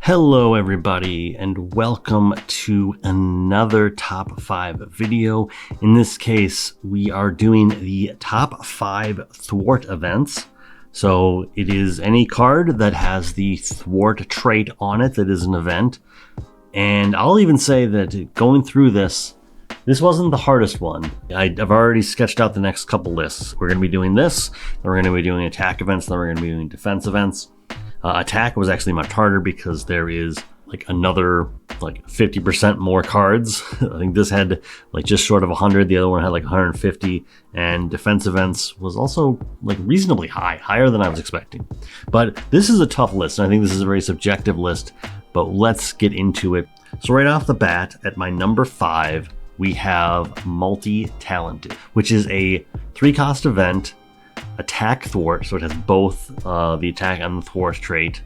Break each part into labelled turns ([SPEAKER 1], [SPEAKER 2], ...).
[SPEAKER 1] Hello everybody and welcome to another top 5 video. In this case, we are doing the top 5 Thwart events. So it is any card that has the Thwart trait on it that is an event. And I'll even say that going through this wasn't the hardest one. I've already sketched out the next couple lists. We're going to be doing this, then we're going to be doing attack events, then we're going to be doing defense events. Attack was actually much harder because there is like another 50% more cards. I think this had like just short of 100, the other one had like 150, and defense events was also like reasonably higher than I was expecting. But this is a tough list, and I think this is a very subjective list, but let's get into it. So right off the bat, at my number 5, we have Multi-Talented, which is a 3-cost event. Attack Thwart, so it has both the attack and the thwart trait,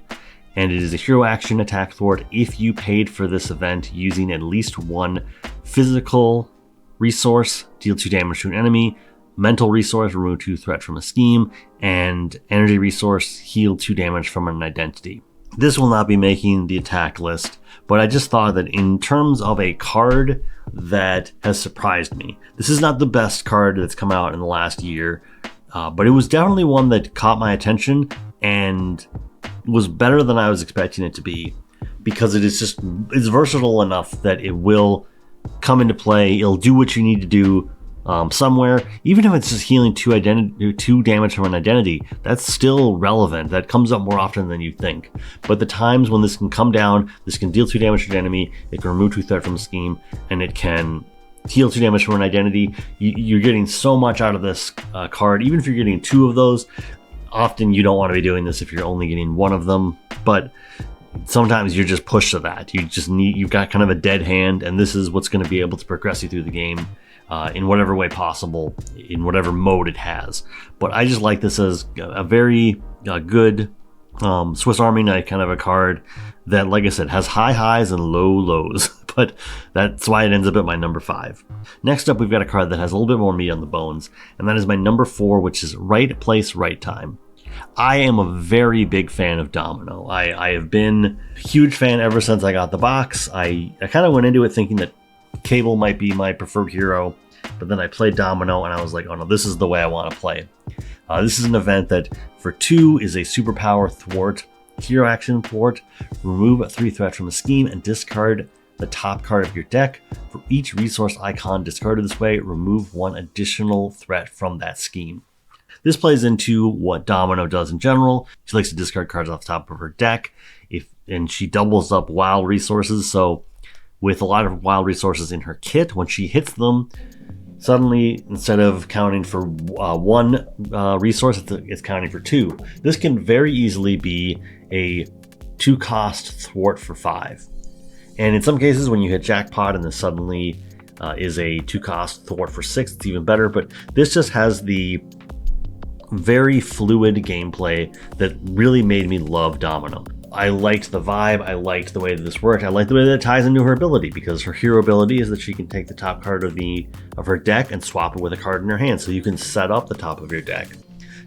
[SPEAKER 1] and it is a hero action attack thwart if you paid for this event using at least one physical resource, deal 2 damage to an enemy, mental resource, remove 2 threat from a scheme, and energy resource, heal 2 damage from an identity. This will not be making the attack list, but I just thought that in terms of a card that has surprised me, this is not the best card that's come out in the last year. But it was definitely one that caught my attention and was better than I was expecting it to be, because it's versatile enough that it will come into play. It'll do what you need to do somewhere, even if it's just healing 2 damage from an identity. That's still relevant. That comes up more often than you think. But the times when this can come down, this can deal 2 damage to an enemy, it can remove 2 threat from a scheme, and it can heal 2 damage from an identity. You're getting so much out of this card. Even if you're getting 2 of those, often you don't want to be doing this if you're only getting 1 of them, but sometimes you're just pushed to that. You've got kind of a dead hand, and this is what's going to be able to progress you through the game in whatever way possible, in whatever mode it has. But I just like this as a very good Swiss Army knife kind of a card that, like I said, has high highs and low lows, but that's why it ends up at my number 5. Next up, we've got a card that has a little bit more meat on the bones, and that is my number 4, which is Right Place, Right Time. I am a very big fan of Domino. I have been a huge fan ever since I got the box. I kind of went into it thinking that Cable might be my preferred hero, but then I played Domino and I was like, oh no, this is the way I want to play. This is an event that for 2 is a superpower thwart, hero action thwart, remove 3 threat from a scheme and discard the top card of your deck. For each resource icon discarded this way, remove 1 additional threat from that scheme. This plays into what Domino does in general. She likes to discard cards off the top of her deck, and she doubles up wild resources. So with a lot of wild resources in her kit, when she hits them, suddenly, instead of counting for 1 resource, it's counting for 2. This can very easily be a 2-cost thwart for 5. And in some cases, when you hit jackpot and this suddenly is a 2-cost thwart for 6, it's even better. But this just has the very fluid gameplay that really made me love Domino. I liked the vibe, I liked the way that this worked, I liked the way that it ties into her ability, because her hero ability is that she can take the top card of her deck and swap it with a card in her hand, so you can set up the top of your deck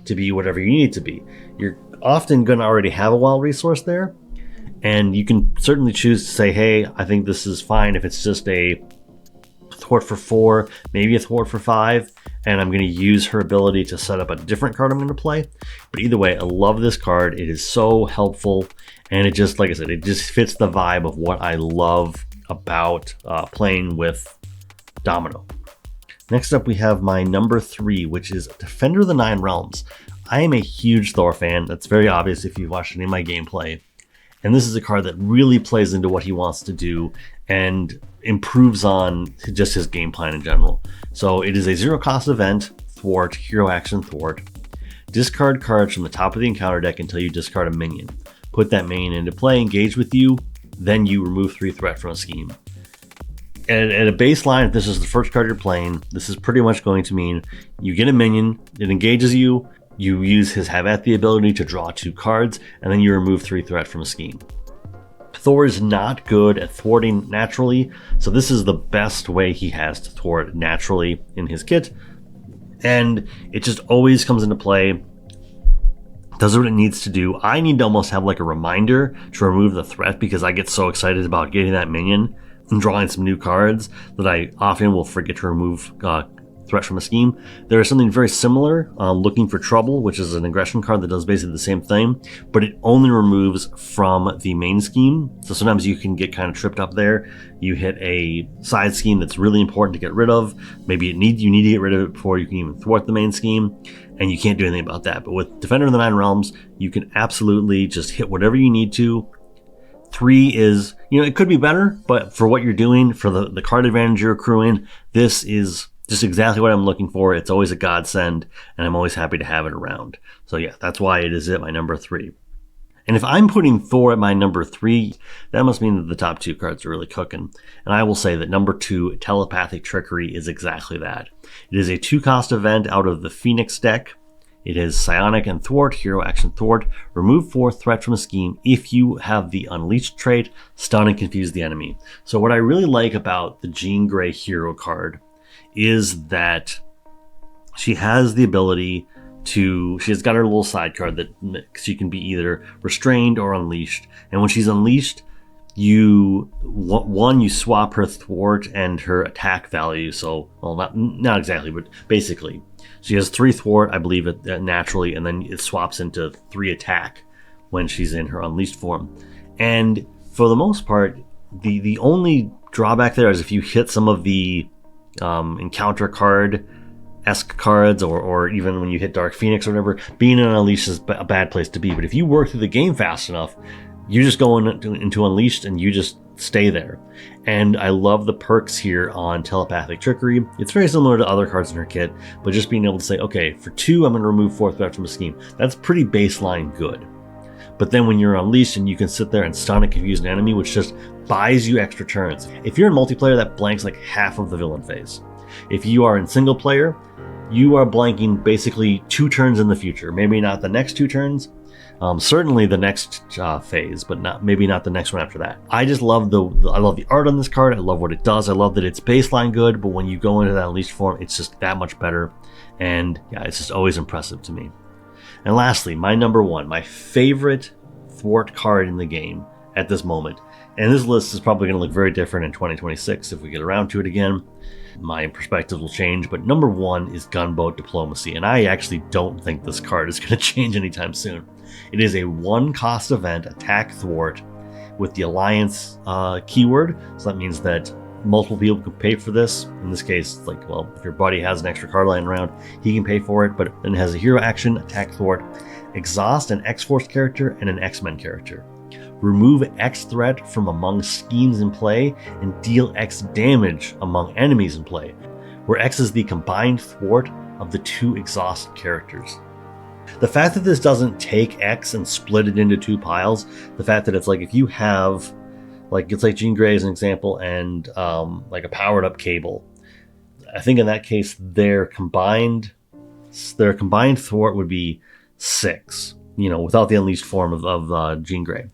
[SPEAKER 1] to be whatever you need it to be. You're often going to already have a wild resource there, and you can certainly choose to say, hey, I think this is fine if it's just a thwart for 4, maybe a thwart for 5, and I'm going to use her ability to set up a different card I'm going to play. But either way, I love this card. It is so helpful, and it just, like I said, it just fits the vibe of what I love about playing with Domino. Next up, we have my number 3, which is Defender of the Nine Realms. I am a huge Thor fan. That's very obvious if you've watched any of my gameplay. And this is a card that really plays into what he wants to do and improves on just his game plan in general. So it is a 0-cost event, thwart, hero action thwart. Discard cards from the top of the encounter deck until you discard a minion. Put that minion into play, engage with you, then you remove 3 threat from a scheme. And at a baseline, if this is the first card you're playing, this is pretty much going to mean you get a minion, it engages you, you use his Have At the ability to draw 2 cards, and then you remove 3 threat from a scheme. Thor is not good at thwarting naturally, so this is the best way he has to thwart naturally in his kit, and it just always comes into play does what it needs to do. I need to almost have like a reminder to remove the threat because I get so excited about getting that minion and drawing some new cards that I often will forget to remove threat from a scheme. There is something very similar, Looking for Trouble, which is an aggression card that does basically the same thing, but it only removes from the main scheme. So sometimes you can get kind of tripped up there. You hit a side scheme that's really important to get rid of. Maybe you need to get rid of it before you can even thwart the main scheme, and you can't do anything about that. But with Defender of the Nine Realms, you can absolutely just hit whatever you need to. 3 is, it could be better, but for what you're doing, for the card advantage you're accruing, this is just exactly what I'm looking for. It's always a godsend, and I'm always happy to have it around. So yeah, that's why it is at my number 3. And if I'm putting Thor at my number 3, that must mean that the top 2 cards are really cooking. And I will say that number 2, Telepathic Trickery, is exactly that. It is a 2-cost event out of the Phoenix deck. It is Psionic and Thwart, Hero Action Thwart. Remove 4 threat from a scheme if you have the Unleashed trait, Stun and Confuse the enemy. So what I really like about the Jean Grey Hero card is that she has the ability to, she's got her little side card that she can be either restrained or unleashed. And when she's unleashed, you swap her thwart and her attack value. So, well, not exactly, but basically she has 3 thwart, I believe, naturally, and then it swaps into 3 attack when she's in her unleashed form. And for the most part, the only drawback there is if you hit some of the encounter card-esque cards, or even when you hit Dark Phoenix or whatever, being in Unleashed is a bad place to be. But if you work through the game fast enough, you just go into Unleashed and you just stay there. And I love the perks here on Telepathic Trickery. It's very similar to other cards in her kit, but just being able to say, okay, for 2, I'm going to remove 4 threat from a scheme. That's pretty baseline good. But then when you're Unleashed and you can sit there and stun and confuse an enemy, which just buys you extra turns. If you're in multiplayer, that blanks like half of the villain phase. If you are in single player, you are blanking basically 2 turns in the future. Maybe not the next 2 turns, certainly the next phase, but maybe not the next one after that. I just love I love the art on this card. I love what it does. I love that it's baseline good, but when you go into that Unleashed form, it's just that much better. And yeah, it's just always impressive to me. And lastly, my number 1, my favorite thwart card in the game at this moment. And this list is probably going to look very different in 2026 if we get around to it again. My perspective will change, but number 1 is Gunboat Diplomacy, and I actually don't think this card is going to change anytime soon. It is a 1-cost event, attack thwart, with the Alliance keyword, so that means that multiple people can pay for this. In this case, it's like, well, if your buddy has an extra card lying around, he can pay for it, but then it has a hero action, attack thwart, exhaust an X-Force character and an X-Men character. Remove X threat from among schemes in play and deal X damage among enemies in play, where X is the combined thwart of the 2 exhaust characters. The fact that this doesn't take X and split it into 2 piles, the fact that it's like if you have, like it's like Jean Grey as an example, and like a powered up Cable, I think in that case their combined thwart would be 6, without the Unleashed form of Jean Grey.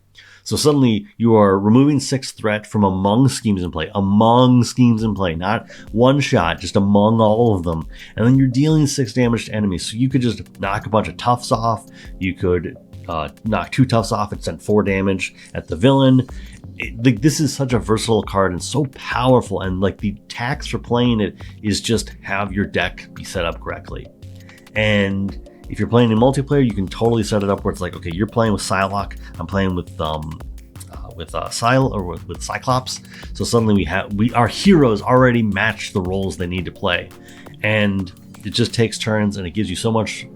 [SPEAKER 1] So suddenly you are removing 6 threat from among schemes in play, not one shot, just among all of them. And then you're dealing 6 damage to enemies. So you could just knock a bunch of toughs off. You could knock 2 toughs off and send 4 damage at the villain. This is such a versatile card and so powerful. And like the tax for playing it is just have your deck be set up correctly. And if you're playing in multiplayer, you can totally set it up where it's like, okay, you're playing with Psylocke, I'm playing with Cyclops. So suddenly our heroes already match the roles they need to play, and it just takes turns, and it gives you so much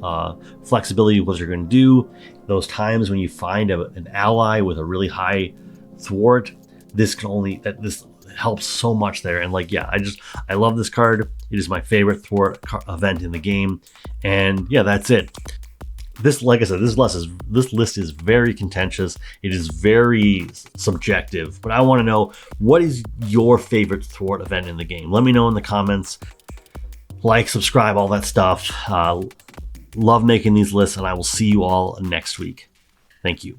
[SPEAKER 1] flexibility with what you're going to do. Those times when you find an ally with a really high thwart, this helps so much there. And like, yeah, I love this card. It is my favorite thwart event in the game. And yeah, that's it. Like I said, this list is very contentious. It is very subjective, but I want to know, what is your favorite thwart event in the game? Let me know in the comments. Like, subscribe, all that stuff. Love making these lists, and I will see you all next week. Thank you.